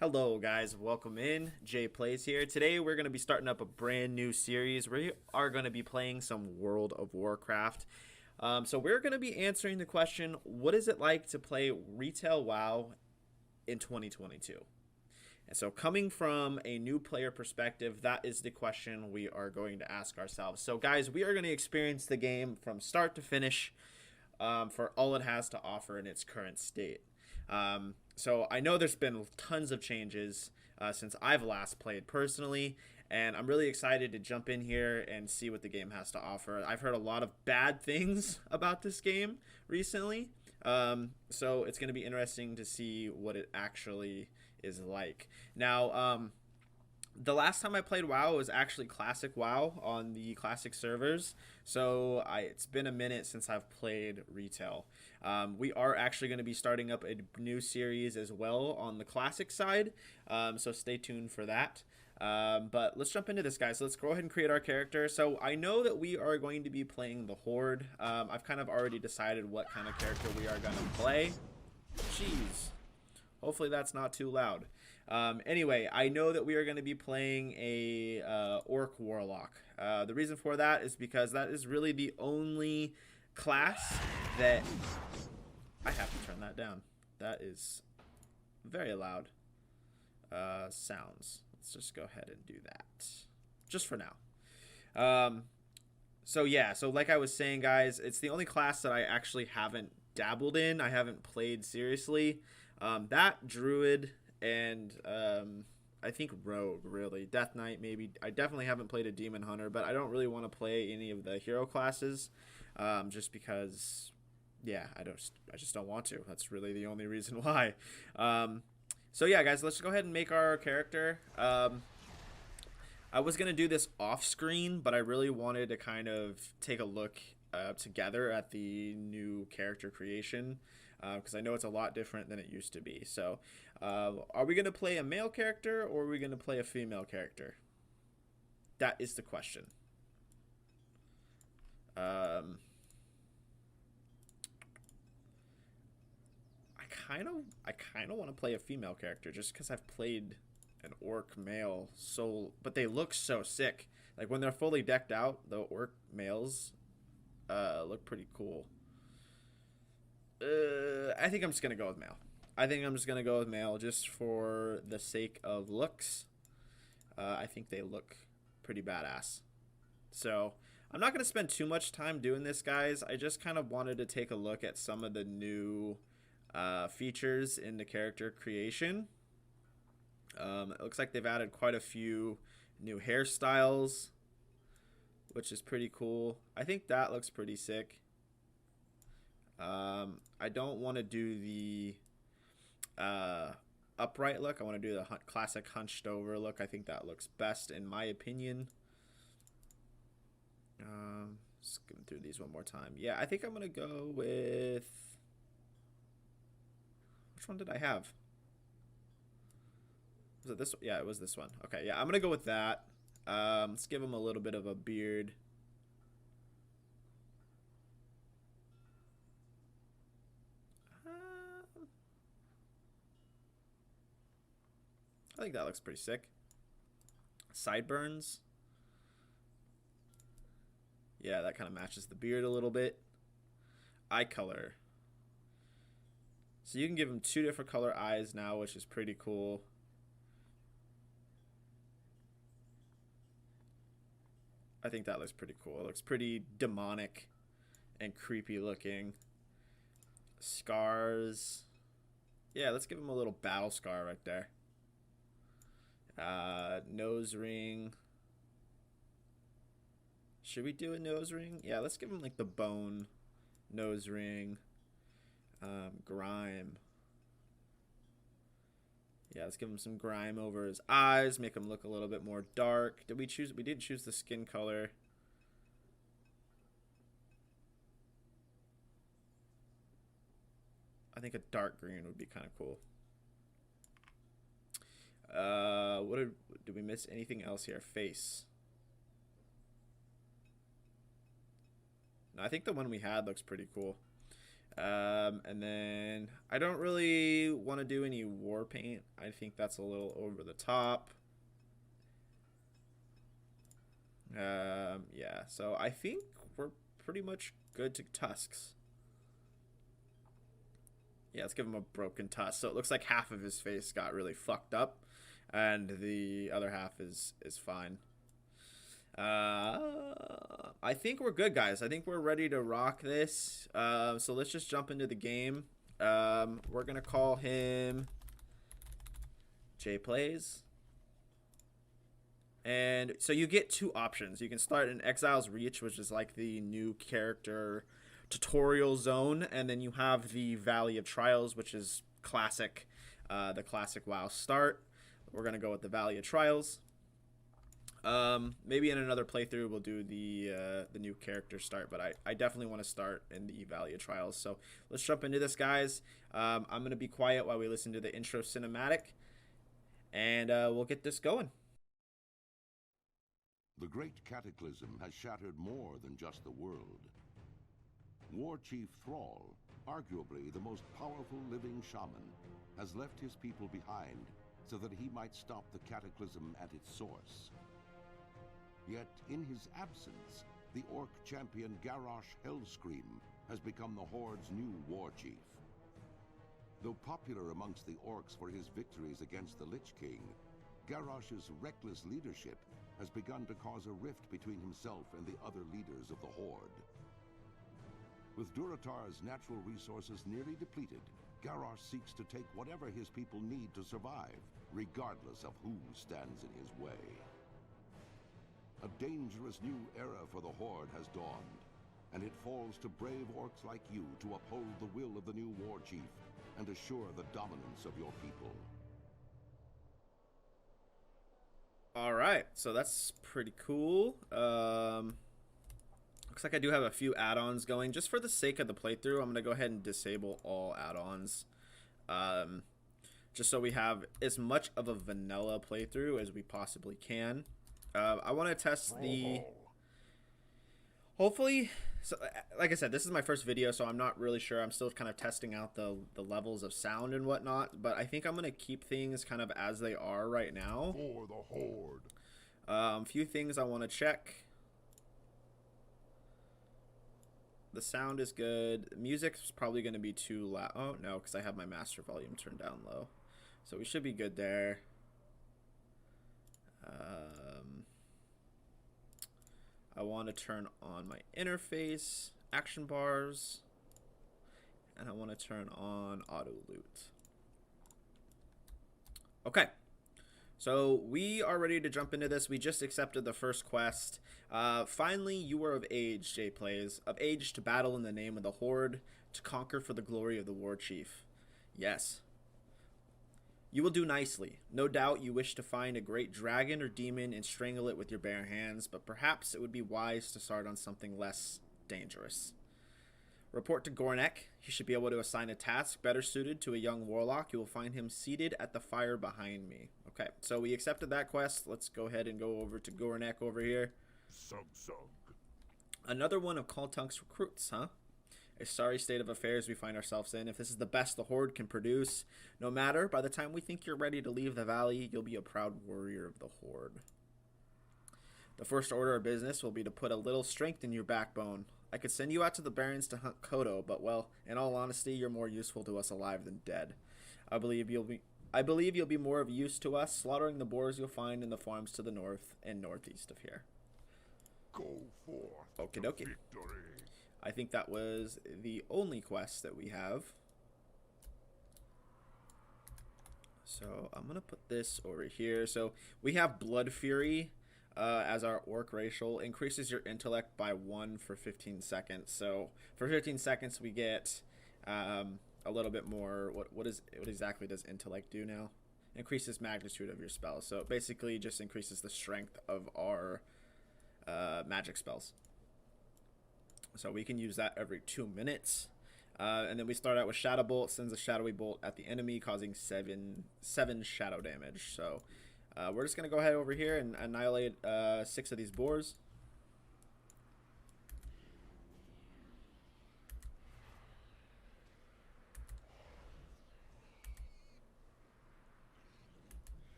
Hello guys, welcome in. Jay Plays here. Today we're going to be starting up a brand new series. We are going to be playing some World of Warcraft. So we're going to be answering the question, what is it like to play retail WoW in 2022? And so coming from a new player perspective, that is the question we are going to ask ourselves. So guys, we are going to experience the game from start to finish for all it has to offer in its current state. So I know there's been tons of changes since I've last played personally, and I'm really excited to jump in here and see what the game has to offer. I've heard a lot of bad things about this game recently, so it's going to be interesting to see what it actually is like. Now, the last time I played WoW was actually Classic WoW on the Classic servers, so it's been a minute since I've played retail. We are actually going to be starting up a new series as well on the Classic side, so stay tuned for that. But let's jump into this, guys. So let's go ahead and create our character. So I know that we are going to be playing the Horde. I've kind of already decided what kind of character we are going to play. Jeez. Hopefully that's not too loud. Anyway, I know that we are going to be playing a Orc Warlock. The reason for that is because that is really the only class that... I have to turn that down. That is very loud sounds. Let's just go ahead and do that. Just for now. So yeah, so like I was saying, guys, it's the only class that I actually haven't dabbled in. I haven't played seriously. That Druid and I think Rogue, really. Death Knight, maybe. I definitely haven't played a Demon Hunter, but I don't really want to play any of the hero classes just because, yeah, I just don't want to. That's really the only reason why. So yeah, guys, let's go ahead and make our character. I was going to do this off screen, but I really wanted to kind of take a look together at the new character creation. Because I know it's a lot different than it used to be. So, are we going to play a male character or are we going to play a female character? That is the question. I kind of want to play a female character just because I've played an orc male but they look so sick. Like when they're fully decked out, the orc males look pretty cool. I think I'm just going to go with male. I think I'm just going to go with male just for the sake of looks. I think they look pretty badass. So, I'm not going to spend too much time doing this, guys. I just kind of wanted to take a look at some of the new features in the character creation. It looks like they've added quite a few new hairstyles, which is pretty cool. I think that looks pretty sick. I don't want to do the upright look. I want to do the classic hunched over look. I think that looks best in my opinion. Skim through these one more time. Yeah, I think I'm going to go with... Which one did I have? Was it this one? Yeah, it was this one. Okay, yeah, I'm going to go with that. Let's give him a little bit of a beard. I think that looks pretty sick. Sideburns. Yeah, that kind of matches the beard a little bit. Eye color. So you can give him 2 different color eyes now, which is pretty cool. I think that looks pretty cool. It looks pretty demonic and creepy looking. Scars. Yeah, let's give him a little battle scar right there. Nose ring. Should we do a nose ring? Yeah, let's give him like the bone nose ring. Grime. Yeah, let's give him some grime over his eyes, make him look a little bit more dark. Did we choose? We did choose the skin color. I think a dark green would be kind of cool. Did we miss anything else here? Face. No, I think the one we had looks pretty cool. And then I don't really want to do any war paint. I think that's a little over the top. Yeah, so I think we're pretty much good to tusks. Yeah, let's give him a broken tusk. So it looks like half of his face got really fucked up, and the other half is fine. I think we're good, guys. I think we're ready to rock this. So let's just jump into the game. We're gonna call him Jay Plays. And so you get two options. You can start in Exile's Reach, which is like the new character tutorial zone, and then you have the Valley of Trials, which is classic, the classic WoW start. We're gonna go with the Valley of Trials. Maybe in another playthrough we'll do the new character start, but I definitely want to start in the Valley of Trials. So let's jump into this, guys. I'm gonna be quiet while we listen to the intro cinematic, and we'll get this going. The great cataclysm has shattered more than just the world. War Chief Thrall, arguably the most powerful living shaman, has left his people behind so that he might stop the cataclysm at its source. Yet, in his absence, the Orc champion Garrosh Hellscream has become the Horde's new war chief. Though popular amongst the Orcs for his victories against the Lich King, Garrosh's reckless leadership has begun to cause a rift between himself and the other leaders of the Horde. With Durotar's natural resources nearly depleted, Garrosh seeks to take whatever his people need to survive, regardless of who stands in his way. A dangerous new era for the Horde has dawned, and it falls to brave Orcs like you to uphold the will of the new war chief and assure the dominance of your people. All right, so that's pretty cool. Looks like I do have a few add-ons going. Just for the sake of the playthrough, I'm going to go ahead and disable all add-ons. Just so we have as much of a vanilla playthrough as we possibly can. I want to test the... Hopefully... So, like I said, this is my first video, so I'm not really sure. I'm still kind of testing out the levels of sound and whatnot, but I think I'm going to keep things kind of as they are right now. For the Horde. A few things I want to check. The sound is good. The music's probably going to be too loud. Oh, no, because I have my master volume turned down low. So we should be good there. I want to turn on my interface, action bars, and I want to turn on auto loot. Okay, so we are ready to jump into this. We just accepted the first quest. Finally, you are of age, Jay Plays. Of age to battle in the name of the Horde, to conquer for the glory of the War Chief. Yes. You will do nicely. No doubt you wish to find a great dragon or demon and strangle it with your bare hands, but perhaps it would be wise to start on something less dangerous. Report to Gornek. He should be able to assign a task better suited to a young warlock. You will find him seated at the fire behind me. Okay, so we accepted that quest. Let's go ahead and go over to Gornek over here. Another one of Kaltunk's recruits, huh? A sorry state of affairs we find ourselves in. If this is the best the Horde can produce, no matter, by the time we think you're ready to leave the valley, you'll be a proud warrior of the Horde. The first order of business will be to put a little strength in your backbone. I could send you out to the Barrens to hunt Kodo, but well, in all honesty, you're more useful to us alive than dead. I believe you'll be more of use to us, slaughtering the boars you'll find in the farms to the north and northeast of here. Go forth. Okie dokie. I think that was the only quest that we have. So I'm going to put this over here. So we have Blood Fury as our Orc racial. Increases your intellect by 1 for 15 seconds. So for 15 seconds we get a little bit more. What exactly does intellect do now? Increases magnitude of your spells. So it basically just increases the strength of our magic spells. So we can use that every 2 minutes. And then we start out with Shadow Bolt. Sends a shadowy bolt at the enemy, causing 7 shadow damage. So we're just going to go ahead over here and annihilate 6 of these boars.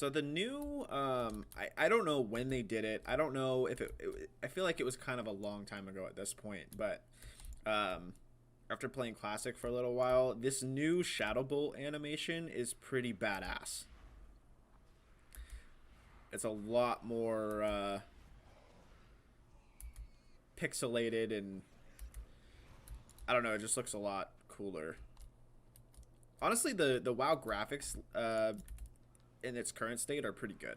So the new, I don't know when they did it. I don't know if I feel like it was kind of a long time ago at this point, but after playing Classic for a little while, this new Shadow Bolt animation is pretty badass. It's a lot more pixelated, and I don't know, it just looks a lot cooler. Honestly, the WoW graphics in its current state are pretty good.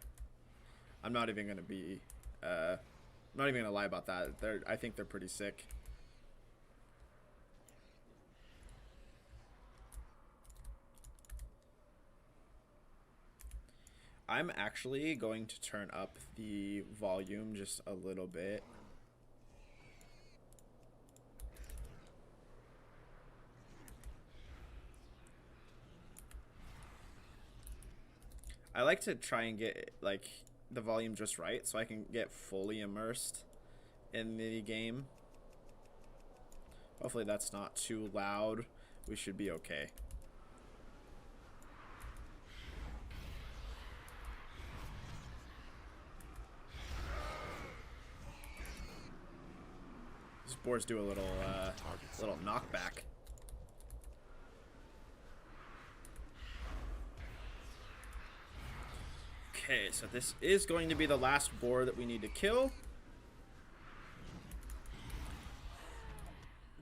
I'm not even gonna be I'm not even gonna lie about that. I think they're pretty sick. I'm actually going to turn up the volume just a little bit. I like to try and get like the volume just right so I can get fully immersed in the game. Hopefully that's not too loud. We should be okay. These boars do a little knockback. Okay, so this is going to be the last boar that we need to kill.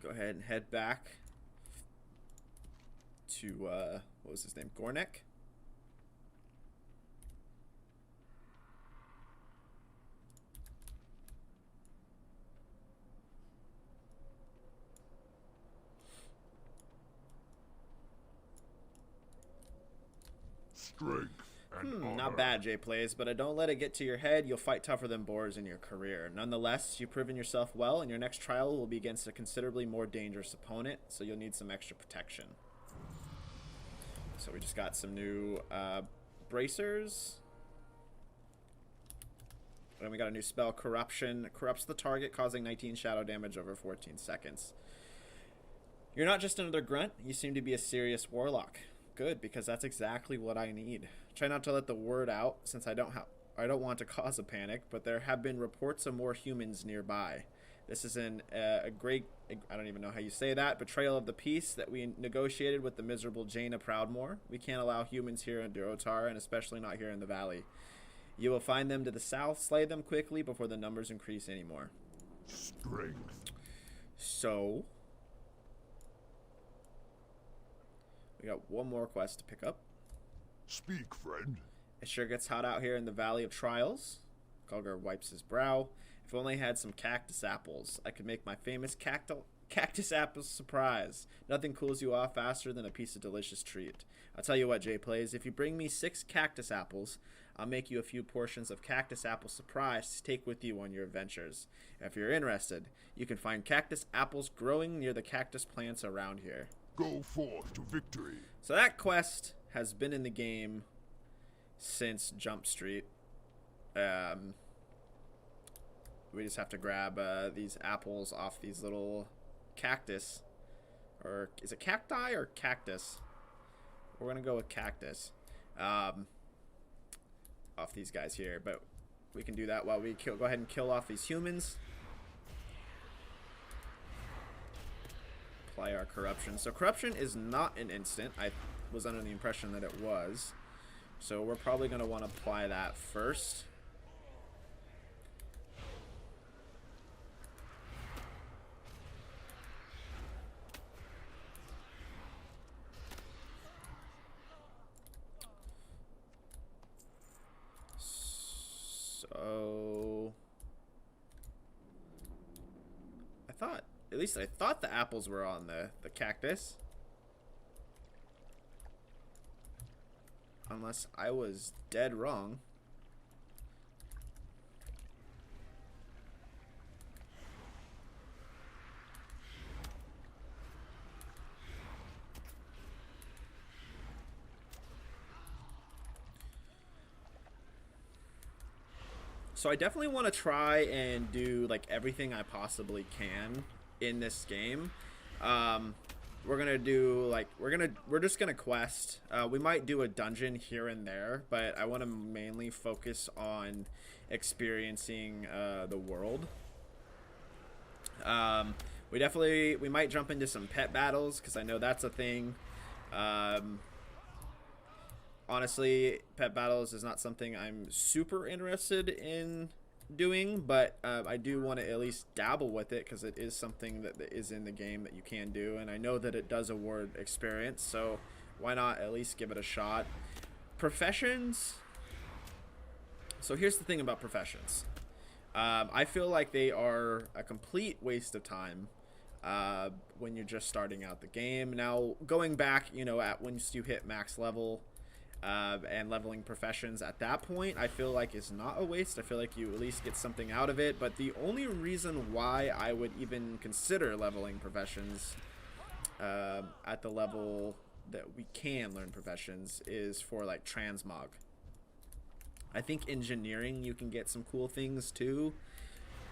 Go ahead and head back to, what was his name? Gornek? Strength and honor. Not bad, Jay Plays, but don't let it get to your head. You'll fight tougher than boars in your career. Nonetheless, you've proven yourself well, and your next trial will be against a considerably more dangerous opponent, so you'll need some extra protection. So we just got some new bracers. And we got a new spell, Corruption. Corrupts the target, causing 19 shadow damage over 14 seconds. You're not just another grunt. You seem to be a serious warlock. Good, because that's exactly what I need. Try not to let the word out, since I don't want to cause a panic, but there have been reports of more humans nearby. This is a great, I don't even know how you say that, betrayal of the peace that we negotiated with the miserable Jaina Proudmoore. We can't allow humans here in Durotar, and especially not here in the valley. You will find them to the south, slay them quickly before the numbers increase anymore. Strength. So we got one more quest to pick up. Speak, friend. It sure gets hot out here in the Valley of Trials. Kulgar wipes his brow. If only I had some cactus apples, I could make my famous cactus apple surprise. Nothing cools you off faster than a piece of delicious treat. I'll tell you what, Jay Plays, if you bring me 6 cactus apples, I'll make you a few portions of cactus apple surprise to take with you on your adventures. If you're interested, you can find cactus apples growing near the cactus plants around here. Go forth to victory. So that quest has been in the game since Jump Street. We just have to grab these apples off these little cactus. Or is it cacti or cactus? We're going to go with cactus. Off these guys here. But we can do that while we go ahead and kill off these humans. Apply our corruption. So corruption is not an instant. I was under the impression that it was. So we're probably going to want to apply that first. So at least I thought the apples were on the cactus. Unless I was dead wrong. So I definitely want to try and do like everything I possibly can in this game. we're gonna do like we're just gonna quest. We might do a dungeon here and there, but I want to mainly focus on experiencing the world. We might jump into some pet battles because I know that's a thing. Honestly, pet battles is not something I'm super interested in doing, but I do want to at least dabble with it because it is something that is in the game that you can do, and I know that it does award experience, so why not at least give it a shot. Professions. So here's the thing about professions. I feel like they are a complete waste of time when you're just starting out the game. Now, going back, you know, at once you hit max level and leveling professions at that point, I feel like is not a waste. I feel like you at least get something out of it. But the only reason why I would even consider leveling professions at the level that we can learn professions is for like transmog. I think engineering you can get some cool things too,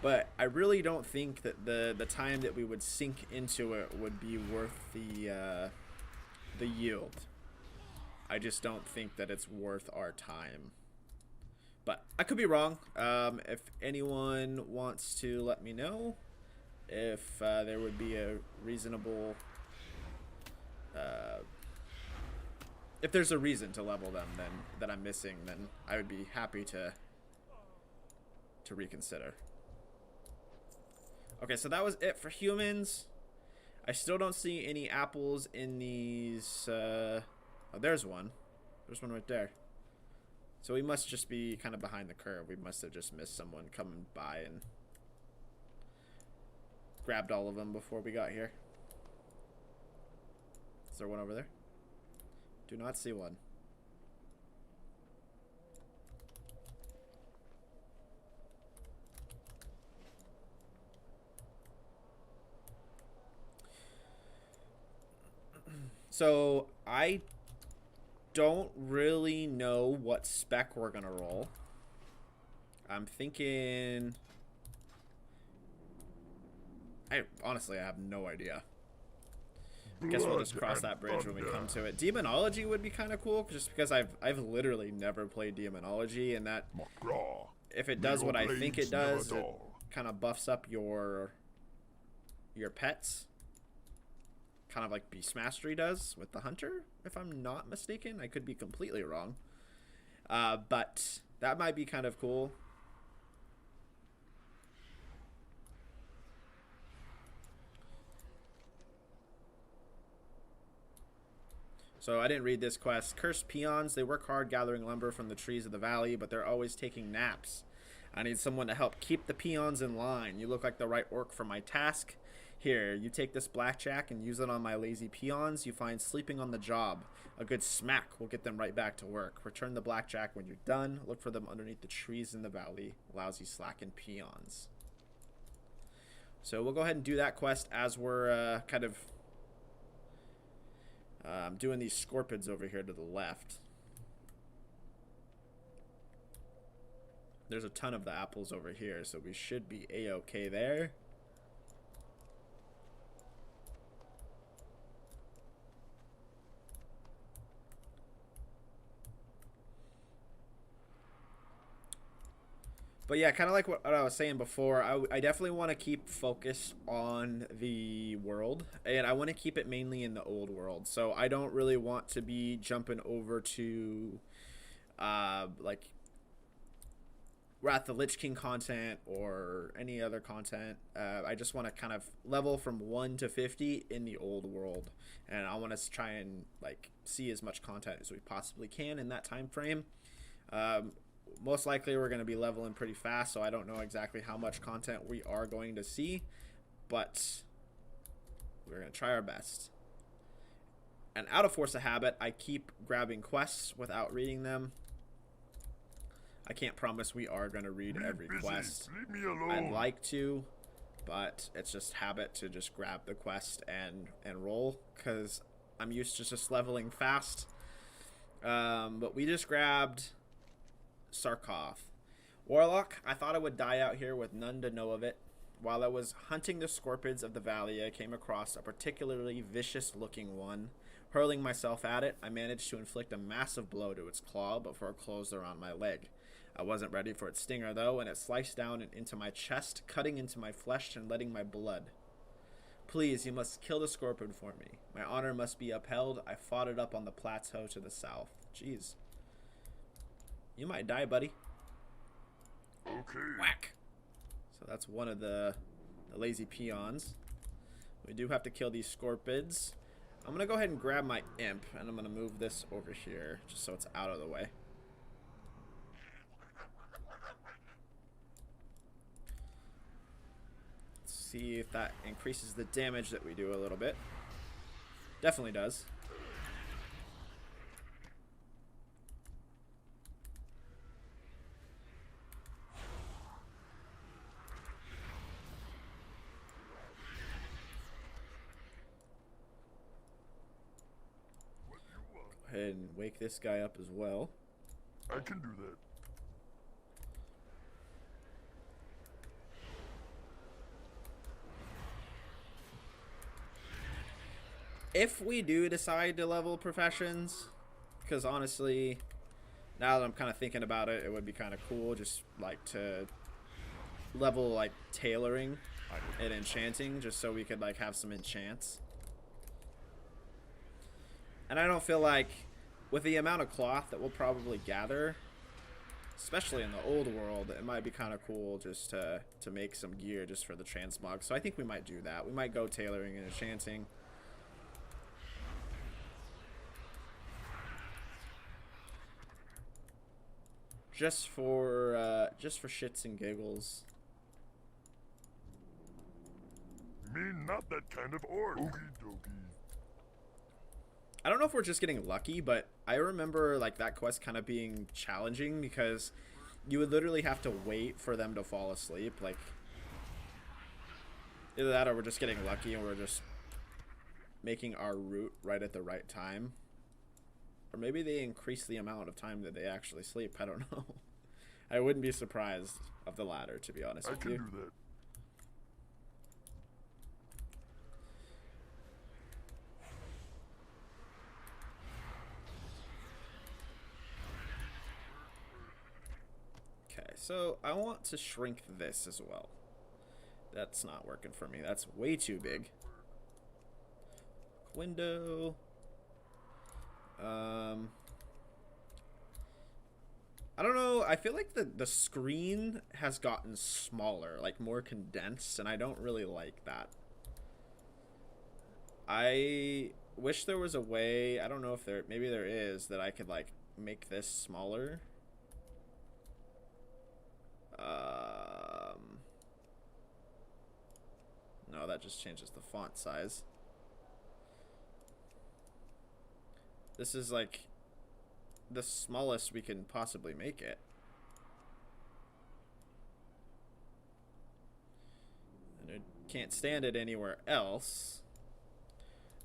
but I really don't think that the time that we would sink into it would be worth the yield. I just don't think that it's worth our time. But I could be wrong. If anyone wants to let me know if there would be a reasonable if there's a reason to level them then that I'm missing, then I would be happy to reconsider. Okay, so that was it for humans. I still don't see any apples in these oh, there's one. There's one right there. So we must just be kind of behind the curve. We must have just missed someone coming by and grabbed all of them before we got here. Is there one over there? Do not see one. So I don't really know what spec we're gonna roll. I'm thinking honestly I have no idea. I guess we'll just cross that bridge when we come to it. Demonology would be kind of cool, just because I've literally never played Demonology, and that if it does what I think it does, it kind of buffs up your pets, kind of like Beast Mastery does with the Hunter, if I'm not mistaken. I could be completely wrong, but that might be kind of cool. So I didn't read this quest. Cursed peons. They work hard gathering lumber from the trees of the valley, but they're always taking naps. I need someone to help keep the peons in line. You look like the right orc for my task. Here, you take this blackjack and use it on my lazy peons you find sleeping on the job. A good smack will get them right back to work. Return the blackjack when you're done. Look for them underneath the trees in the valley. Lousy slacking peons. So we'll go ahead and do that quest as we're kind of doing these scorpions over here to the left. There's a ton of the apples over here, so we should be a-okay there. But yeah, kind of like what I was saying before, I definitely want to keep focus on the world, and I want to keep it mainly in the old world. So I don't really want to be jumping over to like Wrath the Lich King content or any other content. I just want to kind of level from 1 to 50 in the old world, and I want to try and like see as much content as we possibly can in that time frame. Most likely we're going to be leveling pretty fast, so I don't know exactly how much content we are going to see, but we're going to try our best. And out of force of habit, I keep grabbing quests without reading them. I can't promise we are going to read every quest. Leave me alone. I'd like to, but it's just habit to just grab the quest and roll, because I'm used to just leveling fast. But we just grabbed Sarkoth. Warlock, I thought I would die out here with none to know of it. While I was hunting the scorpids of the valley, I came across a particularly vicious-looking one. Hurling myself at it, I managed to inflict a massive blow to its claw before it closed around my leg. I wasn't ready for its stinger, though, and it sliced down and into my chest, cutting into my flesh and letting my blood. Please, you must kill the scorpion for me. My honor must be upheld. I fought it up on the plateau to the south. Jeez. You might die, buddy. Okay. Whack! So that's one of the lazy peons. We do have to kill these scorpids. I'm going to go ahead and grab my imp, and I'm going to move this over here, just so it's out of the way. Let's see if that increases the damage that we do a little bit. Definitely does. Go ahead and wake this guy up as well. I can do that. If we do decide to level professions, because honestly, now that I'm kind of thinking about it, it would be kind of cool just like to level like tailoring and enchanting, just so we could like have some enchants. And I don't feel like with the amount of cloth that we'll probably gather, especially in the old world, it might be kind of cool just to make some gear just for the transmog. So I think we might do that. We might go tailoring and enchanting. Just for shits and giggles. Me not that kind of orc. Okie dokie. I don't know if we're just getting lucky, but I remember like that quest kind of being challenging because you would literally have to wait for them to fall asleep. Like either that or we're just getting lucky and we're just making our route right at the right time. Or maybe they increase the amount of time that they actually sleep. I don't know. I wouldn't be surprised of the latter, to be honest with you. I can do that. Okay, so I want to shrink this as well. That's not working for me. That's way too big. Window. I don't know. I feel like the screen has gotten smaller, like more condensed, and I don't really like that. I wish there was a way, I don't know if maybe there is, that I could like make this smaller. No, that just changes the font size. This is like the smallest we can possibly make it. And I can't stand it anywhere else.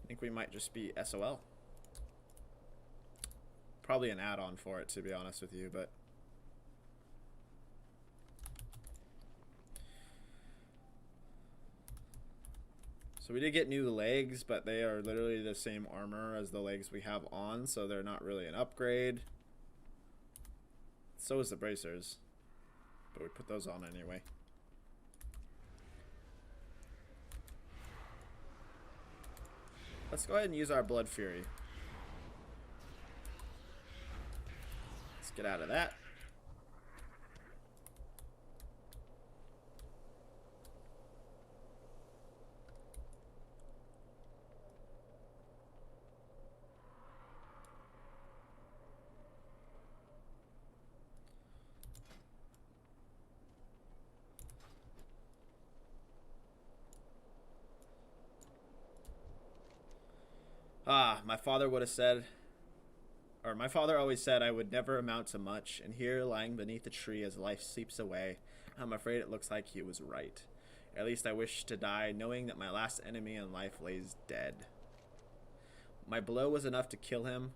I think we might just be SOL. Probably an add-on for it, to be honest with you, but so we did get new legs, but they are literally the same armor as the legs we have on, so they're not really an upgrade. So is the bracers, but we put those on anyway. Let's go ahead and use our Blood Fury. Let's get out of that. My father would have said, or my father always said I would never amount to much, and here, lying beneath a tree as life sleeps away, I'm afraid it looks like he was right. At least I wish to die knowing that my last enemy in life lays dead. My blow was enough to kill him.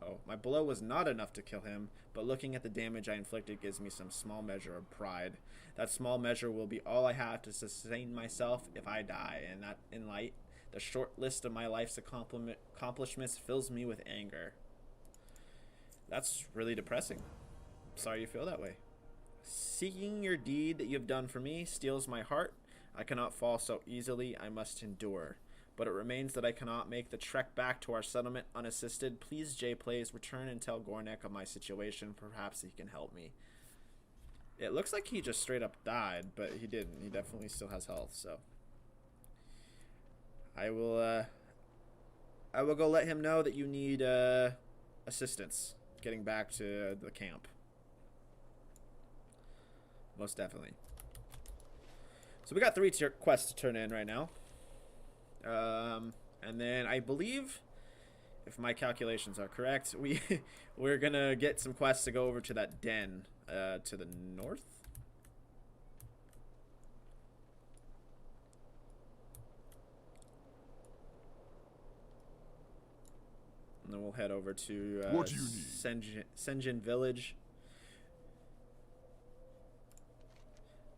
Oh, my blow was not enough to kill him, but looking at the damage I inflicted gives me some small measure of pride. That small measure will be all I have to sustain myself if I die, and that in light, the short list of my life's accomplishments fills me with anger. That's really depressing. Sorry you feel that way. Seeking your deed that you have done for me steals my heart. I cannot fall so easily, I must endure. But it remains that I cannot make the trek back to our settlement unassisted. Please, J Plays, return and tell Gornek of my situation. Perhaps he can help me. It looks like he just straight up died, but he didn't. He definitely still has health, so I will go let him know that you need assistance getting back to the camp. Most definitely. So we got 3 quests to turn in right now. And then I believe, if my calculations are correct, we're gonna get some quests to go over to that den to the north. And then we'll head over to What do you need? Senjin Village.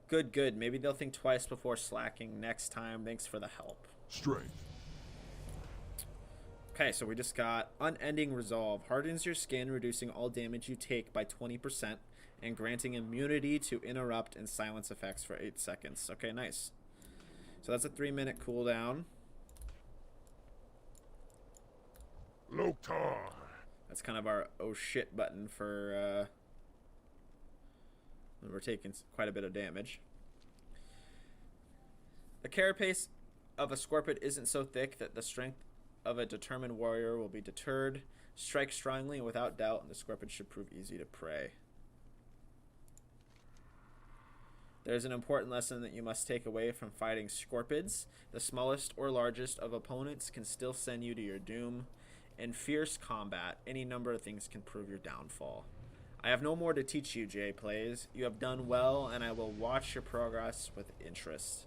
Good, good. Maybe they'll think twice before slacking next time. Thanks for the help. Strength. Okay, so we just got Unending Resolve. Hardens your skin, reducing all damage you take by 20%, and granting immunity to interrupt and silence effects for 8 seconds. Okay, nice. So that's a 3-minute cooldown. Loktar. That's kind of our oh shit button for when we're taking quite a bit of damage. The carapace of a scorpion isn't so thick that the strength of a determined warrior will be deterred. Strike strongly and without doubt, and the scorpion should prove easy to prey. There's an important lesson that you must take away from fighting scorpids. The smallest or largest of opponents can still send you to your doom. In fierce combat, any number of things can prove your downfall. I have no more to teach you, J Plays. You have done well, and I will watch your progress with interest.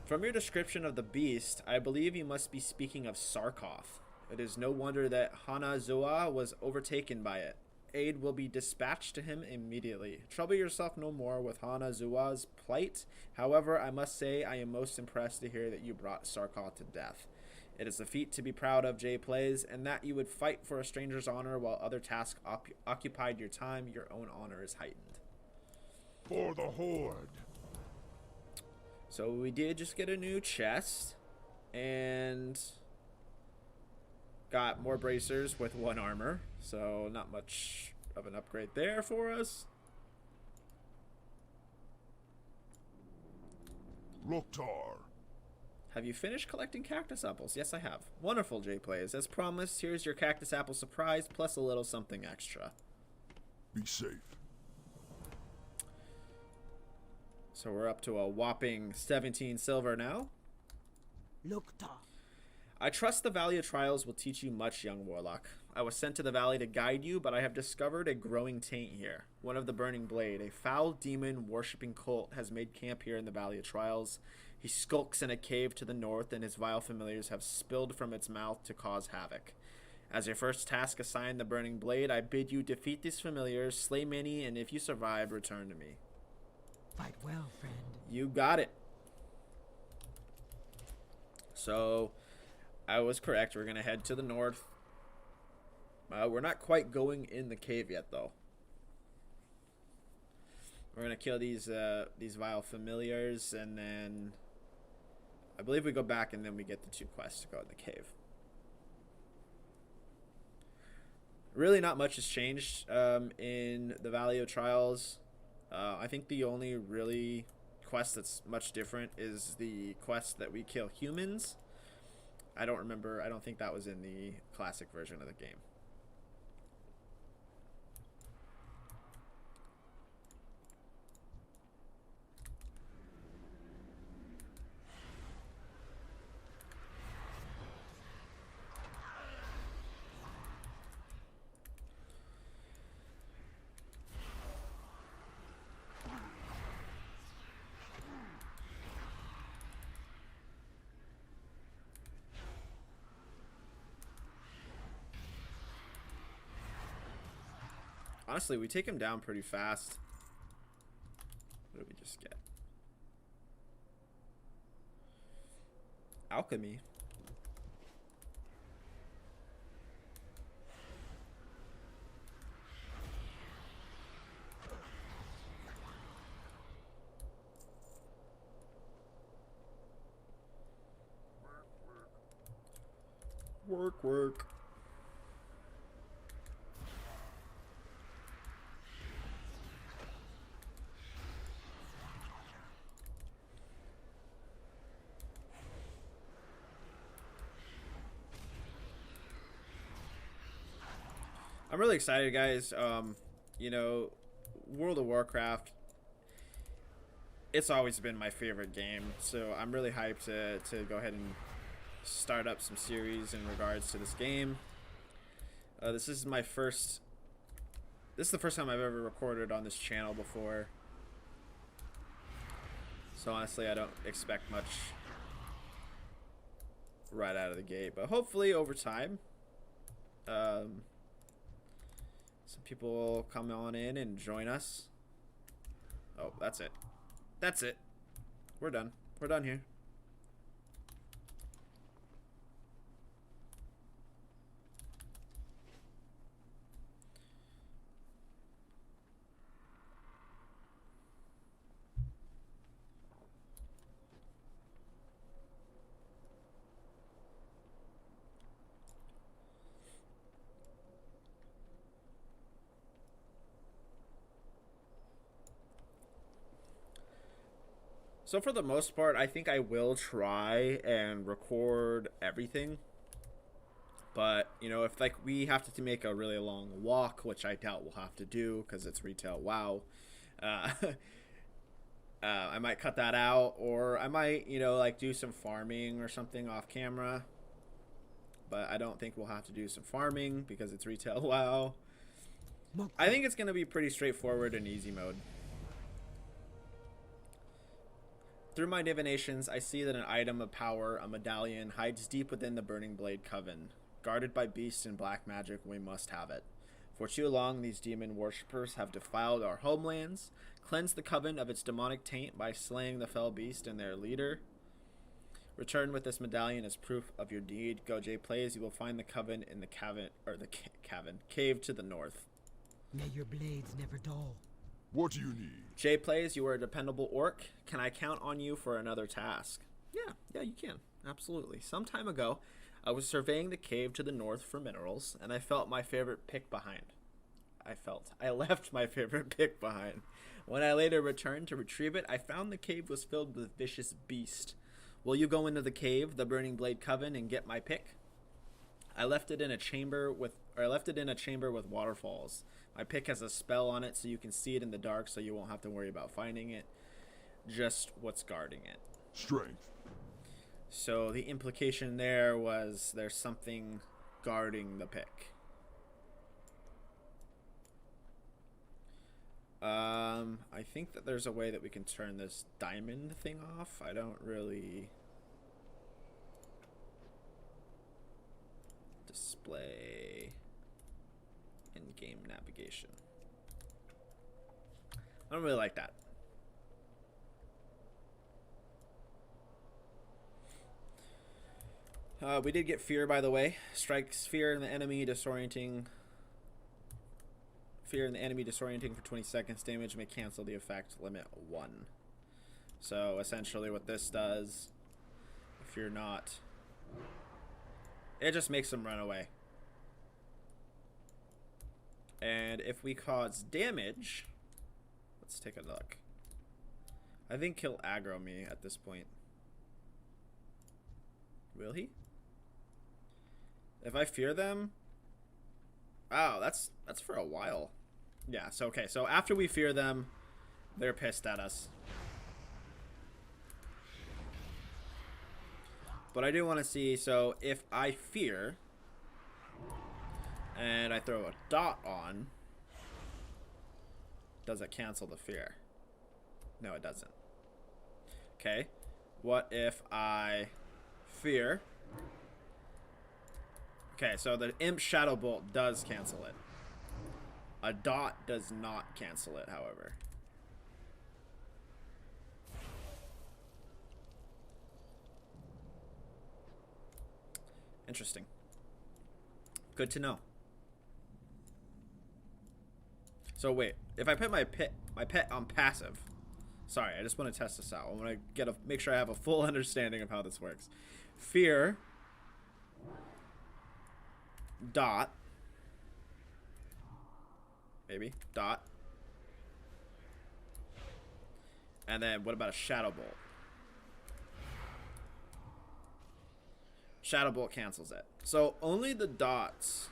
From your description of the beast, I believe you must be speaking of Sarkoth. It is no wonder that Hanazoa was overtaken by it. Aid will be dispatched to him immediately. Trouble yourself no more with Hanazoa's plight. However, I must say I am most impressed to hear that you brought Sarkoth to death. It is a feat to be proud of, J Plays, and that you would fight for a stranger's honor while other tasks occupied your time. Your own honor is heightened. For the Horde. So we did just get a new chest, and got more bracers with 1 armor, so not much of an upgrade there for us. Loktar. Have you finished collecting cactus apples? Yes, I have. Wonderful, J Plays. As promised, here's your cactus apple surprise, plus a little something extra. Be safe. So we're up to a whopping 17 silver now. Loktar. I trust the Valley of Trials will teach you much, young warlock. I was sent to the valley to guide you, but I have discovered a growing taint here. One of the Burning Blade, a foul demon worshipping cult, has made camp here in the Valley of Trials. He skulks in a cave to the north, and his vile familiars have spilled from its mouth to cause havoc. As your first task assigned the Burning Blade, I bid you defeat these familiars, slay many, and if you survive, return to me. Fight well, friend. You got it. So, I was correct. We're going to head to the north. We're not quite going in the cave yet, though. We're going to kill these vile familiars, and then I believe we go back, and then we get the 2 quests to go in the cave. Really not much has changed in the Valley of Trials. I think the only really quest that's much different is the quest that we kill humans. I don't remember. I don't think that was in the classic version of the game. Honestly, we take him down pretty fast. What did we just get? Alchemy. Work, work. I'm really excited, guys. You know, World of Warcraft, it's always been my favorite game, so I'm really hyped to go ahead and start up some series in regards to this game. This is the first time I've ever recorded on this channel before, so honestly I don't expect much right out of the gate, but hopefully over time some people will come on in and join us. Oh, that's it. That's it. We're done. We're done here. So for the most part, I think I will try and record everything. But, you know, if like we have to make a really long walk, which I doubt we'll have to do because it's retail WoW, I might cut that out, or I might, you know, like do some farming or something off camera. But I don't think we'll have to do some farming because it's retail WoW. I think it's going to be pretty straightforward in easy mode. Through my divinations, I see that an item of power, a medallion, hides deep within the Burning Blade Coven. Guarded by beasts and black magic, we must have it. For too long, these demon worshippers have defiled our homelands, cleansed the Coven of its demonic taint by slaying the fell beast and their leader. Return with this medallion as proof of your deed. Go J Plays, you will find the Coven in the cave to the north. May your blades never dull. What do you need? J Plays, you are a dependable orc. Can I count on you for another task? Yeah, you can. Absolutely. Some time ago, I was surveying the cave to the north for minerals, and I felt my favorite pick behind. I left my favorite pick behind. When I later returned to retrieve it, I found the cave was filled with vicious beast. Will you go into the cave, the Burning Blade Coven, and get my pick? I left it in a chamber with waterfalls. My pick has a spell on it so you can see it in the dark, so you won't have to worry about finding it. Just what's guarding it. Strength. So the implication there was there's something guarding the pick. I think that there's a way that we can turn this diamond thing off. I don't really... Display... in-game navigation. I don't really like that. We did get fear, by the way. Strikes fear in the enemy, disorienting. Fear in the enemy, disorienting for 20 seconds. Damage may cancel the effect. Limit 1. So essentially, what this does, if you're not, it just makes them run away. And if we cause damage, let's take a look. I think he'll aggro me at this point. Will he? If I fear them? Oh, that's for a while. Yeah, so okay, so after we fear them, they're pissed at us. But I do want to see, so if I fear and I throw a dot on, does it cancel the fear? No, it doesn't. Okay. What if I fear? Okay, so the Imp Shadow Bolt does cancel it. A dot does not cancel it, however. Interesting. Good to know. So wait, if I put my pet on passive. Sorry, I just want to test this out. I want to make sure I have a full understanding of how this works. Fear dot, maybe dot, and then what about a shadow bolt? Shadow bolt cancels it. So only the dots,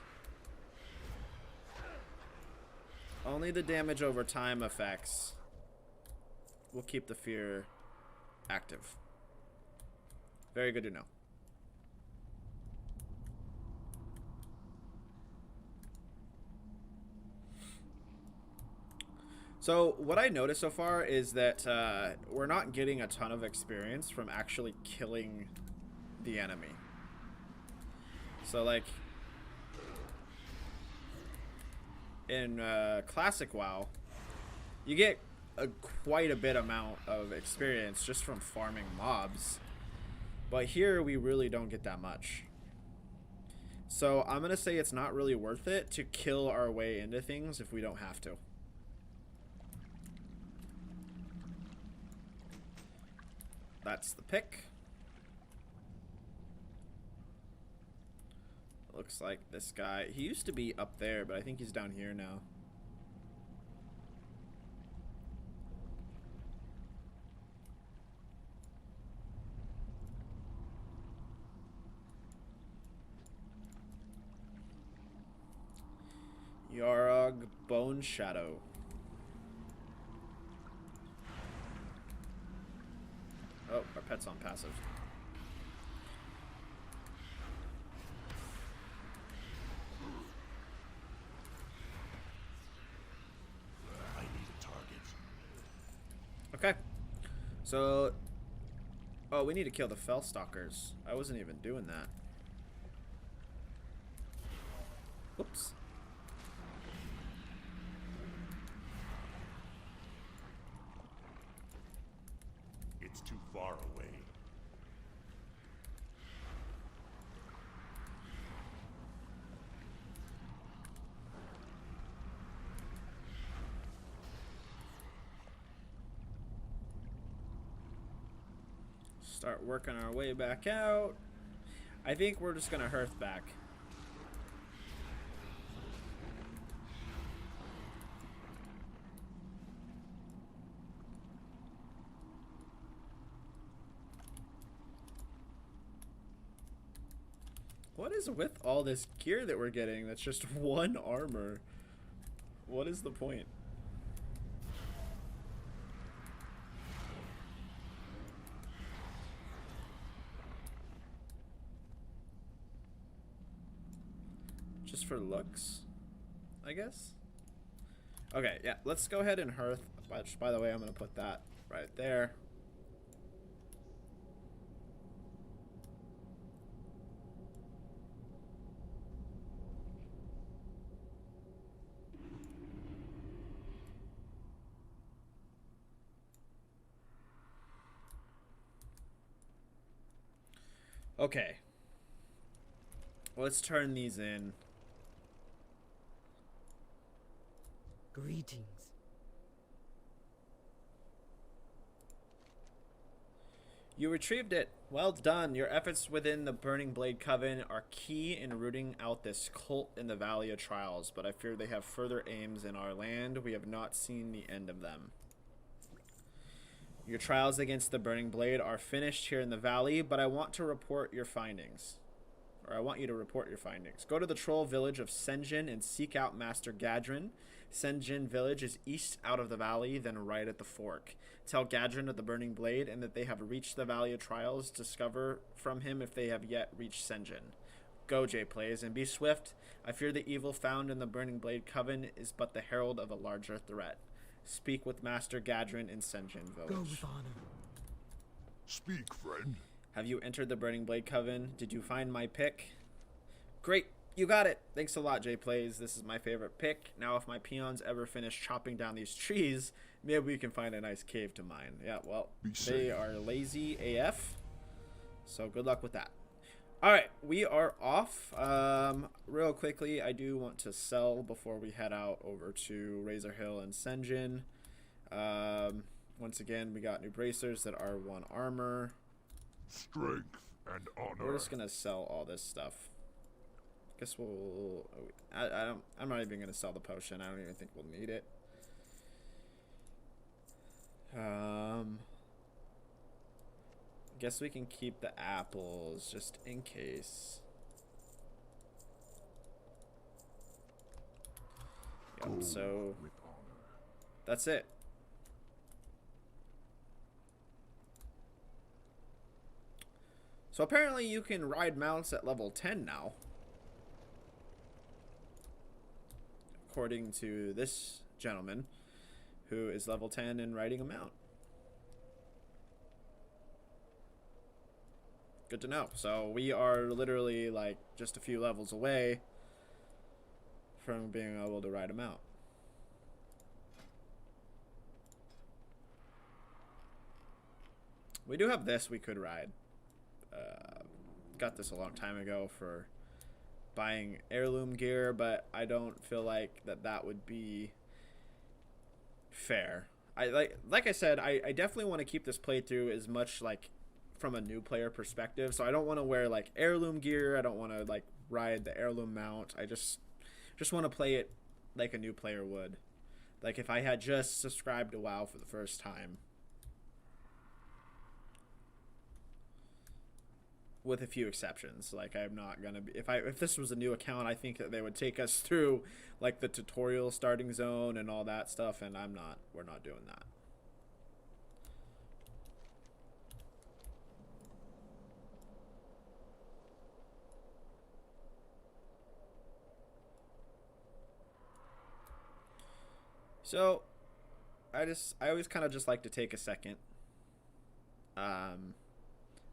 only the damage over time effects will keep the fear active. Very good to know. So what I noticed so far is that we're not getting a ton of experience from actually killing the enemy. So like in classic WoW, you get quite a bit amount of experience just from farming mobs, but here we really don't get that much. So I'm gonna say it's not really worth it to kill our way into things if we don't have to. That's the pick. Looks like this guy, he used to be up there, but I think he's down here now. Yarog Bone Shadow. Oh, our pet's on passive. I need a target. Okay. So, oh, we need to kill the Fellstalkers. I wasn't even doing that. Oops. It's too far away. Start working our way back out. I think we're just gonna hearth back. What is with all this gear that we're getting that's just one armor? What is the point? Just for looks, I guess? Okay, yeah, let's go ahead and hearth. By the way, I'm going to put that right there. Okay. Let's turn these in. Greetings. You retrieved it. Well done. Your efforts within the Burning Blade Coven are key in rooting out this cult in the Valley of Trials, but I fear they have further aims in our land. We have not seen the end of them. Your trials against the Burning Blade are finished here in the valley, but I want to report your findings. Or I want you to report your findings. Go to the troll village of Senjin and seek out Master Gadrin. Senjin village is east out of the valley, then right at the fork. Tell Gadrin of the Burning Blade and that they have reached the Valley of Trials. Discover from him if they have yet reached Senjin. Go, J Plays, and be swift. I fear the evil found in the Burning Blade Coven is but the herald of a larger threat. Speak with Master Gadrin in Senjin village. Go with honor. Speak, friend. Have you entered the Burning Blade Coven? Did you find my pick? Great. You got it. Thanks a lot, Jay Plays. This is my favorite pick. Now, if my peons ever finish chopping down these trees, maybe we can find a nice cave to mine. Yeah, well, they are lazy AF, so good luck with that. All right, we are off. Real quickly, I do want to sell before we head out over to Razor Hill and Senjin. Once again, we got new bracers that are 1 armor. Strength and honor. We're just gonna sell all this stuff. Guess we'll. I'm not even gonna sell the potion. I don't even think we'll need it. Guess we can keep the apples just in case. Yep, so that's it. So apparently you can ride mounts at level 10 now. According to this gentleman, who is level 10 and riding a mount. Good to know. So we are literally like just a few levels away from being able to ride a mount. We do have this we could ride. Got this a long time ago for buying heirloom gear, but I don't feel like that would be fair. Like I said, I definitely want to keep this playthrough as much like from a new player perspective. So I don't want to wear like heirloom gear. I don't want to like ride the heirloom mount. I just want to play it like a new player would. Like if I had just subscribed to WoW for the first time. With a few exceptions. Like I'm not gonna be if this was a new account, I think that they would take us through like the tutorial starting zone and all that stuff, and we're not doing that. So I always kind of just like to take a second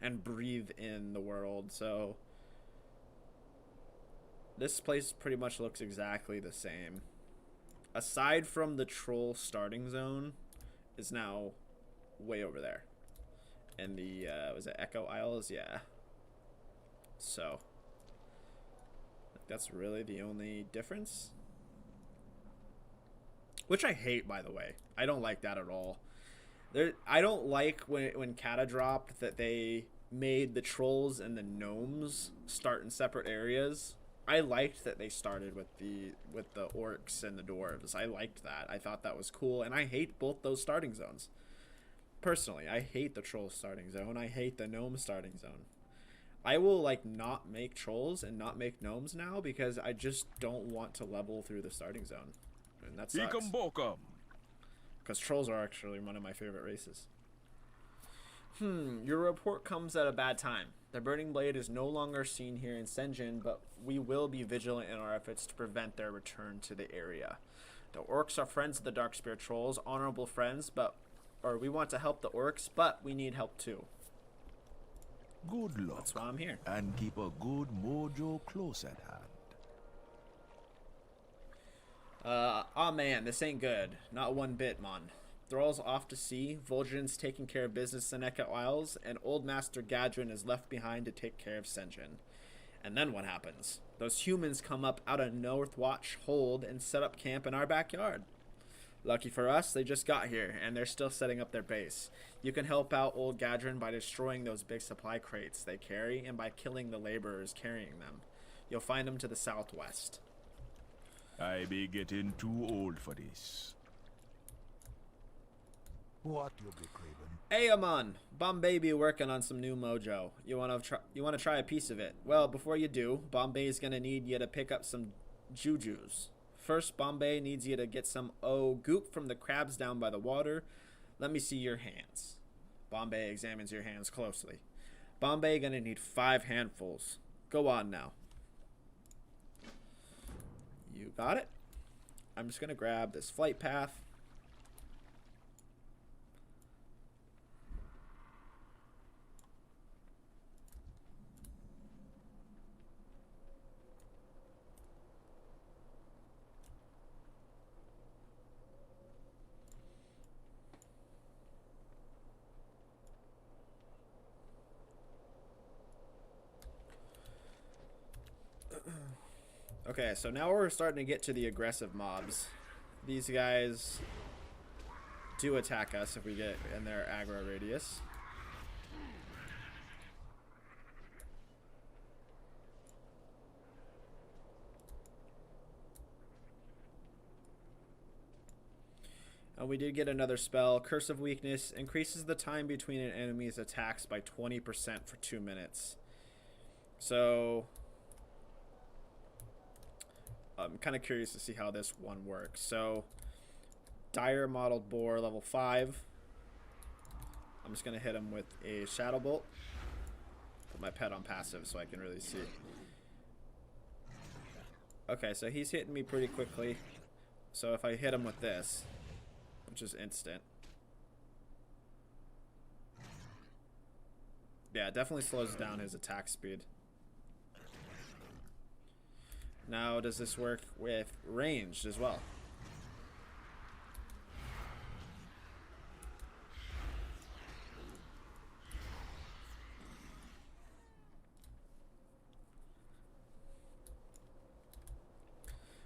and breathe in the world. So this place pretty much looks exactly the same. Aside from the troll starting zone is now way over there. And the, was it Echo Isles? Yeah. So that's really the only difference. Which I hate, by the way. I don't like that at all. I don't like when Kata dropped that they made the trolls and the gnomes start in separate areas. I liked that they started with the orcs and the dwarves. I liked that. I thought that was cool, and I hate both those starting zones. Personally, I hate the troll starting zone. I hate the gnome starting zone. I will like not make trolls and not make gnomes now because I just don't want to level through the starting zone, and that sucks. Because trolls are actually one of my favorite races. Your report comes at a bad time. The Burning Blade is no longer seen here in Senjin, but we will be vigilant in our efforts to prevent their return to the area. The orcs are friends of the Darkspear trolls, honorable friends, or we want to help the orcs, but we need help too. Good luck. That's why I'm here. And keep a good mojo close at hand. Oh man, this ain't good. Not one bit, mon. Thrall's off to sea, Vol'jin's taking care of business in Echo Isles, and Old Master Gadrin is left behind to take care of Senjin. And then what happens? Those humans come up out of Northwatch Hold and set up camp in our backyard. Lucky for us, they just got here, and they're still setting up their base. You can help out Old Gadrin by destroying those big supply crates they carry, and by killing the laborers carrying them. You'll find them to the southwest. I be getting too old for this. What you be craving? Hey, Amon, Bombay be working on some new mojo. You wanna try a piece of it? Well, before you do, Bombay's gonna need you to pick up some jujus. First, Bombay needs you to get some goop from the crabs down by the water. Let me see your hands. Bombay examines your hands closely. Bombay gonna need 5 handfuls. Go on now. You got it? I'm just gonna grab this flight path. Okay, so now we're starting to get to the aggressive mobs. These guys do attack us if we get in their aggro radius. And we did get another spell. Curse of Weakness increases the time between an enemy's attacks by 20% for 2 minutes. So I'm kind of curious to see how this one works. So Dire Mottled Boar, level 5. I'm just going to hit him with a Shadow Bolt. Put my pet on passive so I can really see. Okay, so he's hitting me pretty quickly. So if I hit him with this, which is instant. Yeah, it definitely slows down his attack speed. Now, does this work with ranged as well?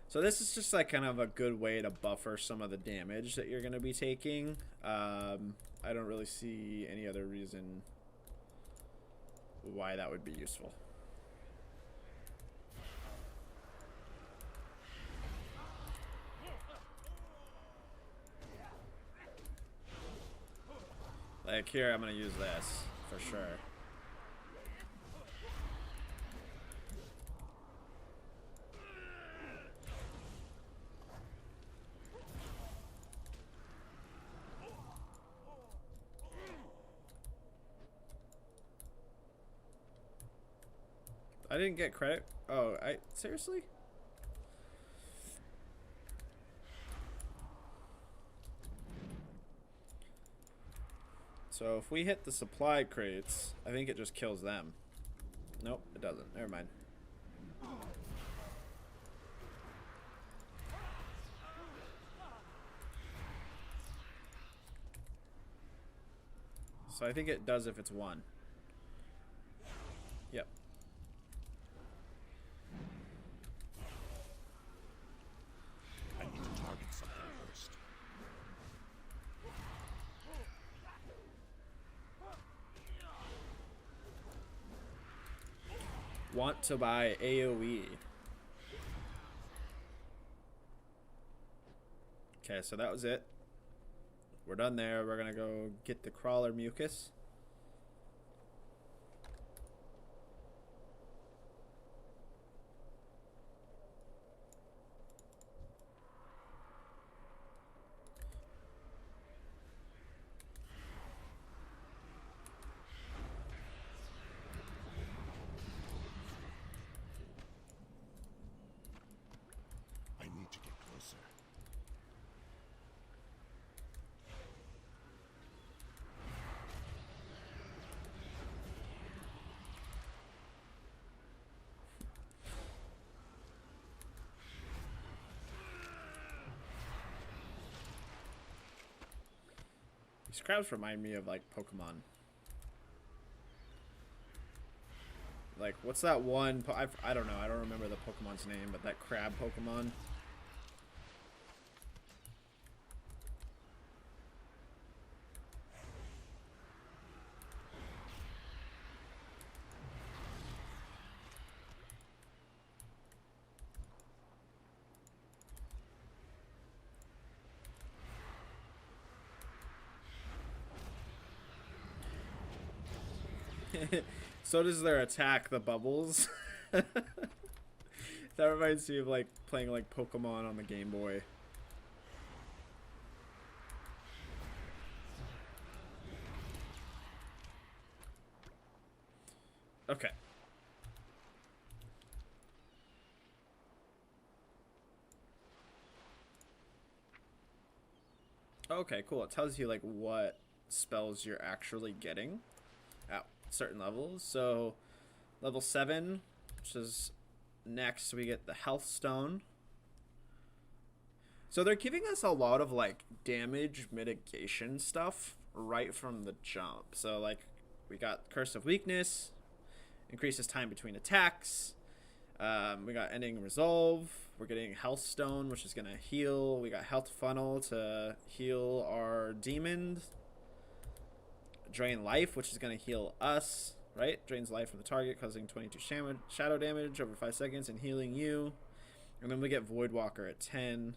So this is just like kind of a good way to buffer some of the damage that you're going to be taking. I don't really see any other reason why that would be useful. Like here, I'm going to use this for sure. I didn't get credit. Oh, seriously? So if we hit the supply crates, I think it just kills them. Nope, it doesn't. Never mind. So I think it does if it's one. Yep. I need to target something first. Want to buy AoE. Okay, so that was it. We're done there. We're gonna go get the crawler mucus. I need to get closer. These crabs remind me of like Pokemon. Like, what's that one? I don't know. I don't remember the Pokemon's name, but that crab Pokemon. So does their attack, the bubbles. That reminds me of like playing like Pokemon on the Game Boy. Okay. Okay, cool. It tells you like what spells you're actually getting at certain levels. So level 7, which is next, we get the health stone. So they're giving us a lot of like damage mitigation stuff right from the jump. So like we got Curse of Weakness, increases time between attacks, We got Ending Resolve. We're getting Health Stone, which is going to heal. We got Health Funnel to heal our demon. Drain Life, which is going to heal us, right? Drains life from the target, causing 22 shadow damage over 5 seconds and healing you. And then we get Voidwalker at 10.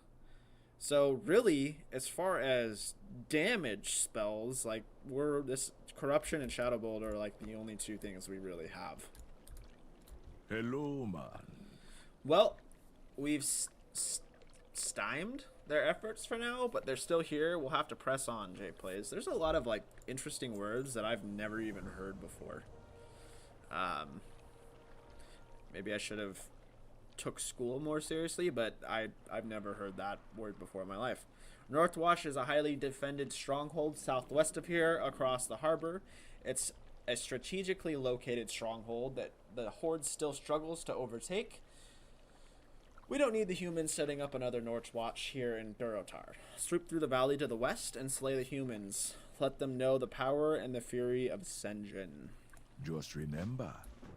So really, as far as damage spells, like, this Corruption and Shadow Bolt are like the only two things we really have. Hello, man. Well, we've stymied their efforts for now, but they're still here. We'll have to press on, Jay Plays. There's a lot of like interesting words that I've never even heard before. Maybe I should have took school more seriously, but I've never heard that word before in my life. Northwatch is a highly defended stronghold southwest of here across the harbor. It's a strategically located stronghold that the Horde still struggles to overtake. We don't need the humans setting up another Northwatch here in Durotar. Swoop through the valley to the west and slay the humans. Let them know the power and the fury of Senjin. Just remember,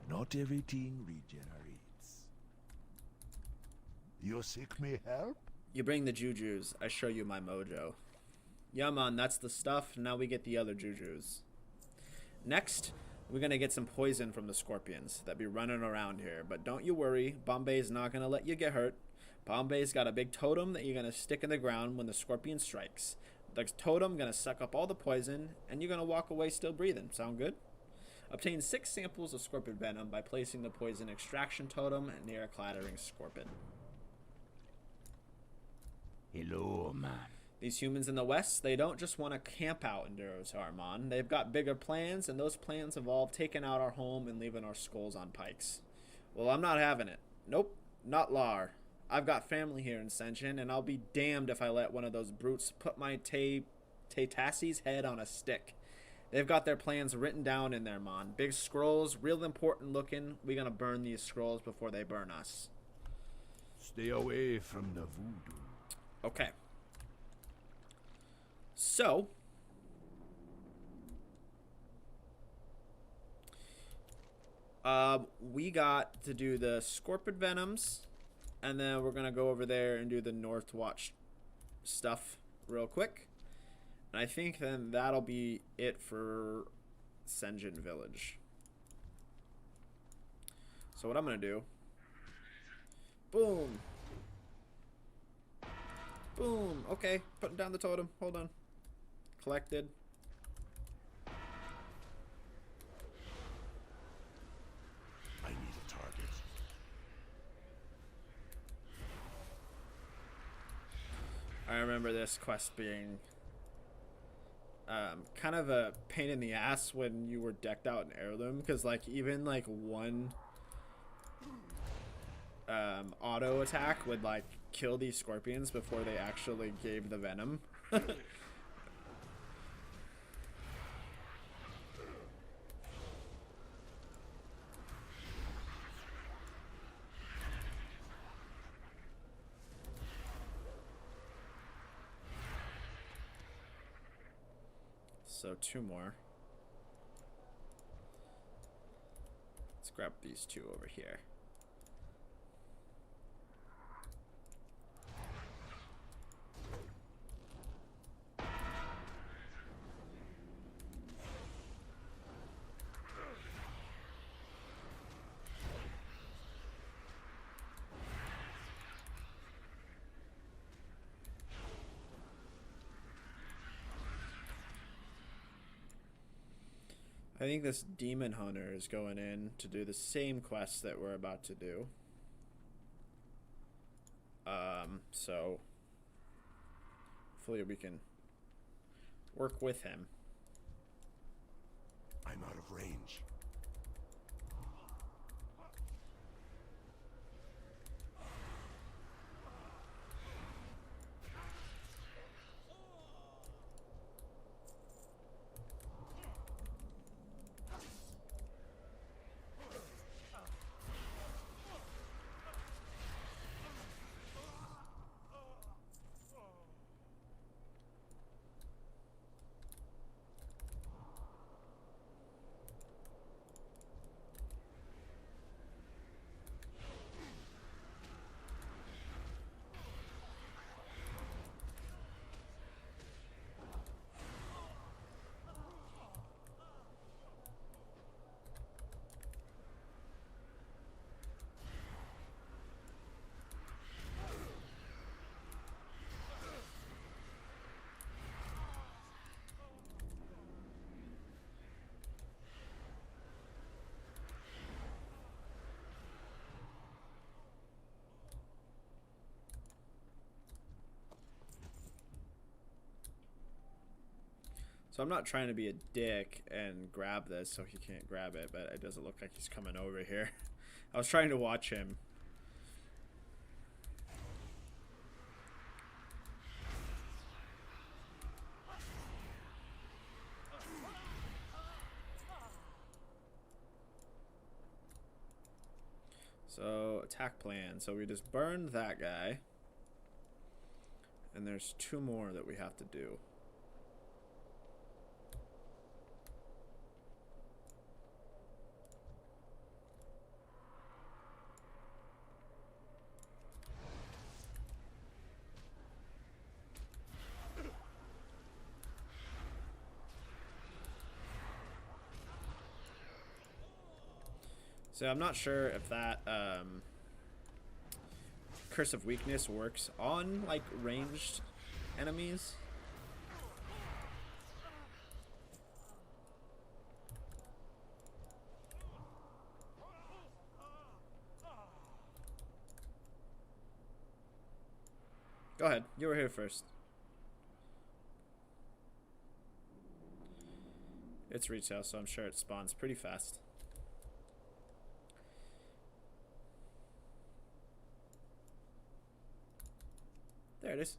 not everything regenerates. You seek me help? You bring the jujus, I show you my mojo. Yeah, man, that's the stuff. Now we get the other jujus. Next, we're going to get some poison from the scorpions that be running around here. But don't you worry, Bombay's not going to let you get hurt. Bombay's got a big totem that you're going to stick in the ground when the scorpion strikes. The totem going to suck up all the poison, and you're going to walk away still breathing. Sound good? Obtain 6 samples of scorpion venom by placing the poison extraction totem near a clattering scorpion. Hello, man. These humans in the west, they don't just want to camp out in Durotar, man. They've got bigger plans, and those plans involve taking out our home and leaving our skulls on pikes. Well, I'm not having it. Nope, not Lar. I've got family here in Senjin, and I'll be damned if I let one of those brutes put my Tassi's head on a stick. They've got their plans written down in there, man. Big scrolls, real important looking. We're gonna burn these scrolls before they burn us. Stay away from the voodoo. Okay. So, we got to do the Scorpion Venoms, and then we're going to go over there and do the Northwatch stuff real quick. And I think then that'll be it for Senjin Village. So what I'm going to do, boom. Boom. Okay, putting down the totem. Hold on. Collected. I need a target. I remember this quest being kind of a pain in the ass when you were decked out in heirloom, because like even like one auto attack would like kill these scorpions before they actually gave the venom. So 2 more. Let's grab these 2 over here. I think this demon hunter is going in to do the same quest that we're about to do. So hopefully we can work with him. I'm out of range. So I'm not trying to be a dick and grab this so he can't grab it, but it doesn't look like he's coming over here. I was trying to watch him. So, attack plan. So we just burned that guy. And there's 2 more that we have to do. So I'm not sure if that Curse of Weakness works on like ranged enemies. Go ahead, you were here first. It's retail, so I'm sure it spawns pretty fast. There it is.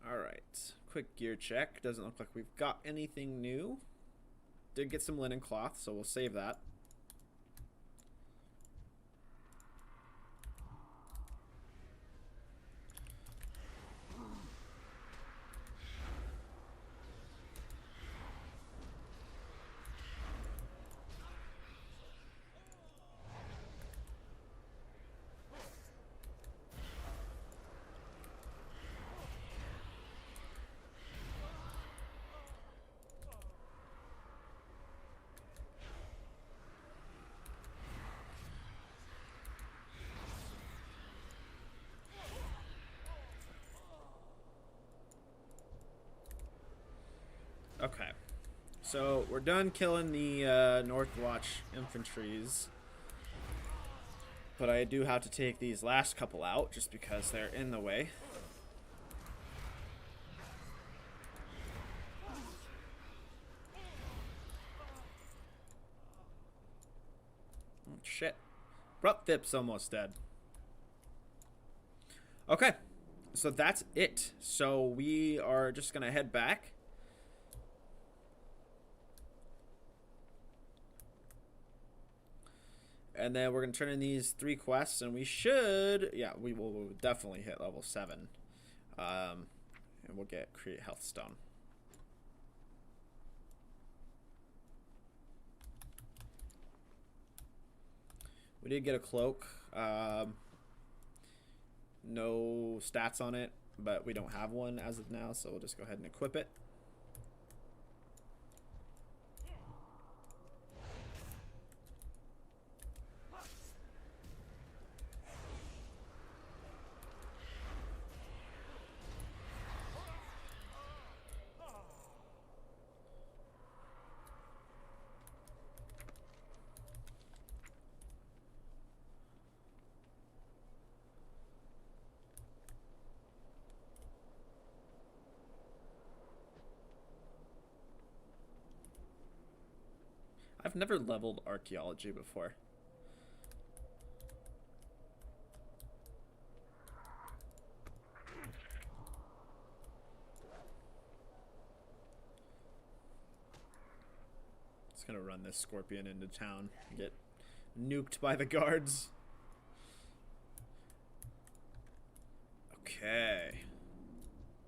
Alright. Quick gear check. Doesn't look like we've got anything new. Did get some linen cloth, so we'll save that. Okay, so we're done killing the Northwatch infantries, but I do have to take these last couple out just because they're in the way. Oh, shit. Brupthip's almost dead. Okay, so that's it. So we are just gonna head back. And then we're going to turn in these 3 quests, and we should, yeah, we will definitely hit level 7. And we'll create health stone. We did get a cloak. No stats on it, but we don't have one as of now, so we'll just go ahead and equip it. I've never leveled archaeology before. Just gonna run this scorpion into town and get nuked by the guards. Okay.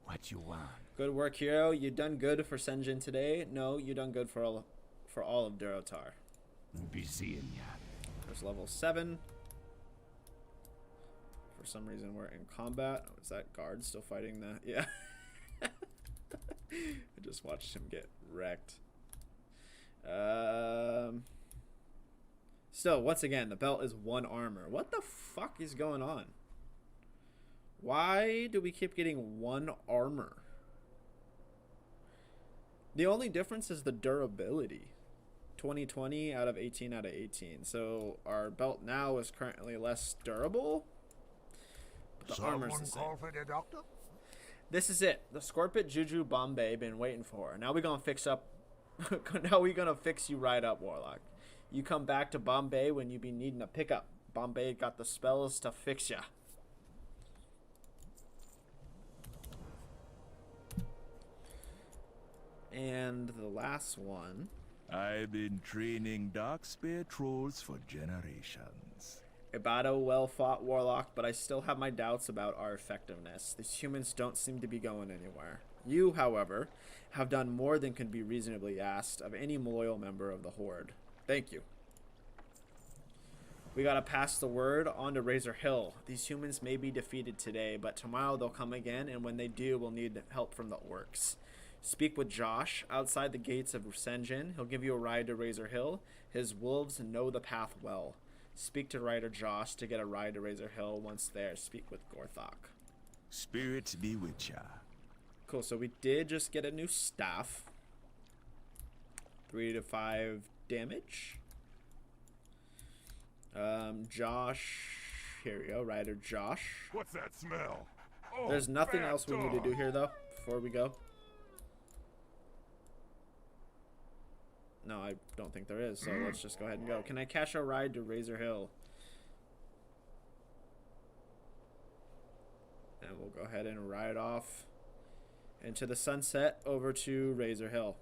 What you want? Good work, hero. You done good for Senjin today. No, you done good for all of Durotar. Be seeing ya. There's level 7. For some reason we're in combat. Oh, is that guard still fighting the... Yeah. I just watched him get wrecked. Still, once again, the belt is 1 armor. What the fuck is going on? Why do we keep getting 1 armor? The only difference is the durability. 20/20 out of 18 out of 18. So our belt now is currently less durable. The armor's Someone the same. call for the doctor? This is it. The Scorpion Juju Bombay been waiting for. Now we gonna fix up. Now we gonna fix you right up, Warlock. You come back to Bombay when you be needing a pickup. Bombay got the spells to fix ya. And the last one. I've been training Darkspear trolls for generations. A battle well fought, Warlock, but I still have my doubts about our effectiveness. These humans don't seem to be going anywhere. You, however, have done more than can be reasonably asked of any loyal member of the Horde. Thank you. We gotta pass the word on to Razor Hill. These humans may be defeated today, but tomorrow they'll come again, and when they do, we'll need help from the orcs. Speak with Josh outside the gates of Senjin. He'll give you a ride to Razor Hill. His wolves know the path well. Speak to Rider Josh to get a ride to Razor Hill. Once there, speak with Gorthok. Spirits be with ya. Cool, so we did just get a new staff. 3 to 5 damage. Josh. Here we go, Rider Josh. What's that smell? Oh, There's nothing bad else we need to dog. do here, though, before we go. No, I don't think there is, so let's just go ahead and go. Can I cash a ride to Razor Hill? And we'll go ahead and ride off into the sunset over to Razor Hill.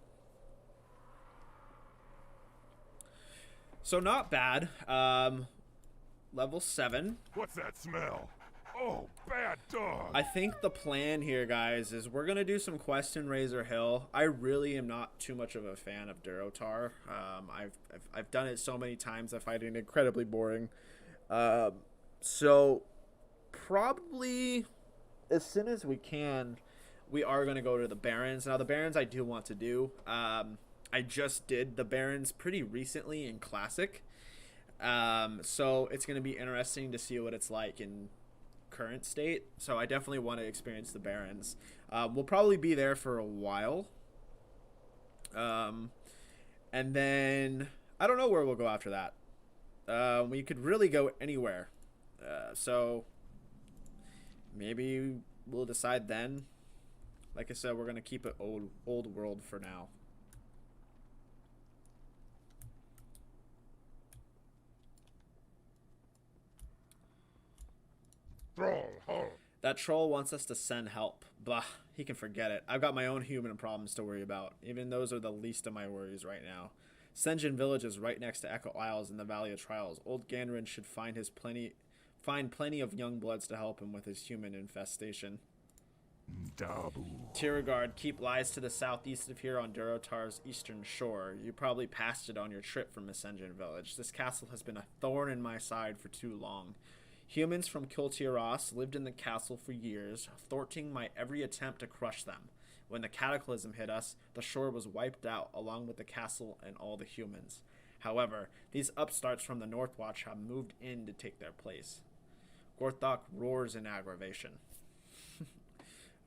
So not bad. Level 7. What's that smell? Oh, bad dog. I think the plan here, guys, is we're gonna do some quests in Razor Hill. I really am not too much of a fan of Durotar. I've done it so many times. I find it incredibly boring. So probably as soon as we can, we are gonna go to the Barrens. Now the Barrens I do want to do. I just did the Barrens pretty recently in Classic. So it's gonna be interesting to see what it's like in current state, so I definitely want to experience the Barrens. We'll probably be there for a while, and then I don't know where we'll go after that. We could really go anywhere, so maybe we'll decide then. Like I said, we're gonna keep it old world for now. Thrall, huh? That troll wants us to send help. Blah, he can forget it. I've got my own human problems to worry about. Even those are the least of my worries right now. Senjin Village is right next to Echo Isles in the Valley of Trials. Old Ganrin should find plenty of young bloods to help him with his human infestation. Dabu. Tiragard, keep lies to the southeast of here on Durotar's eastern shore. You probably passed it on your trip from Senjin Village. This castle has been a thorn in my side for too long. Humans from Kiltiras lived in the castle for years, thwarting my every attempt to crush them. When the cataclysm hit us, the shore was wiped out along with the castle and all the humans. However, these upstarts from the Northwatch have moved in to take their place. Gorthok roars in aggravation.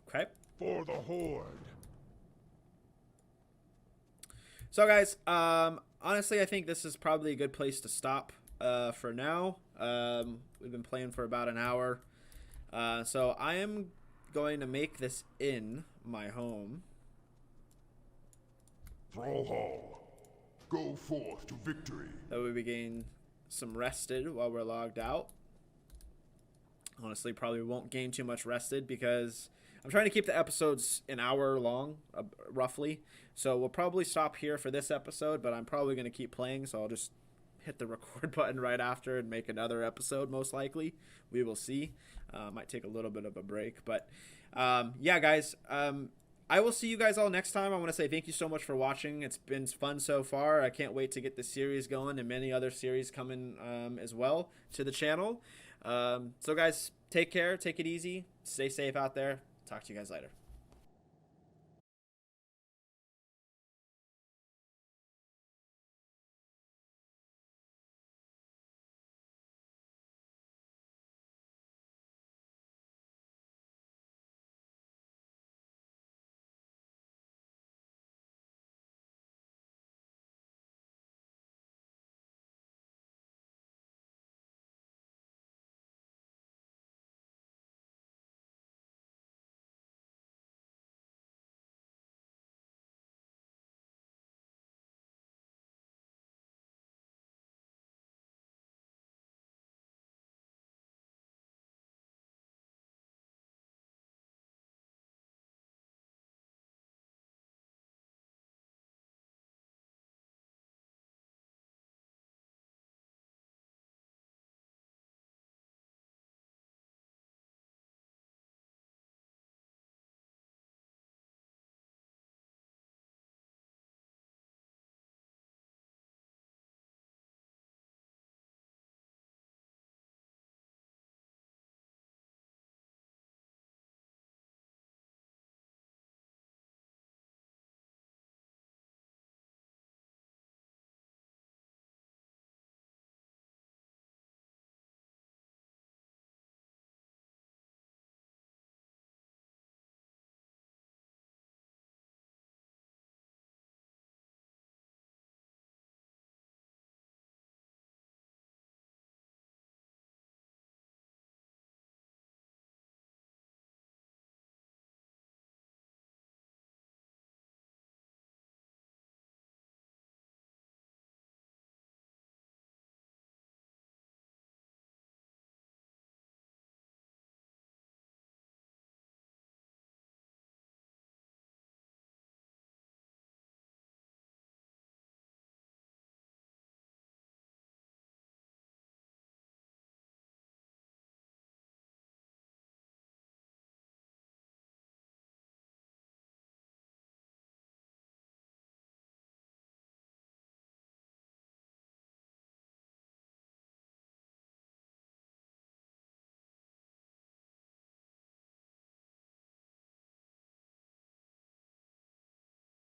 Okay. For the Horde. So guys, honestly, I think this is probably a good place to stop for now. We've been playing for about an hour. So I am going to make this in my home. Thrall Hall. Go forth to victory. That way we gain some rested while we're logged out. Honestly, probably won't gain too much rested because I'm trying to keep the episodes an hour long, roughly. So we'll probably stop here for this episode, but I'm probably going to keep playing, so I'll just hit the record button right after and make another episode, most likely. We will see. Might take a little bit of a break, but yeah, guys, I will see you guys all next time. I want to say thank you so much for watching. It's been fun so far. I can't wait to get this series going and many other series coming as well to the channel. So guys, take care, take it easy, stay safe out there. Talk to you guys later.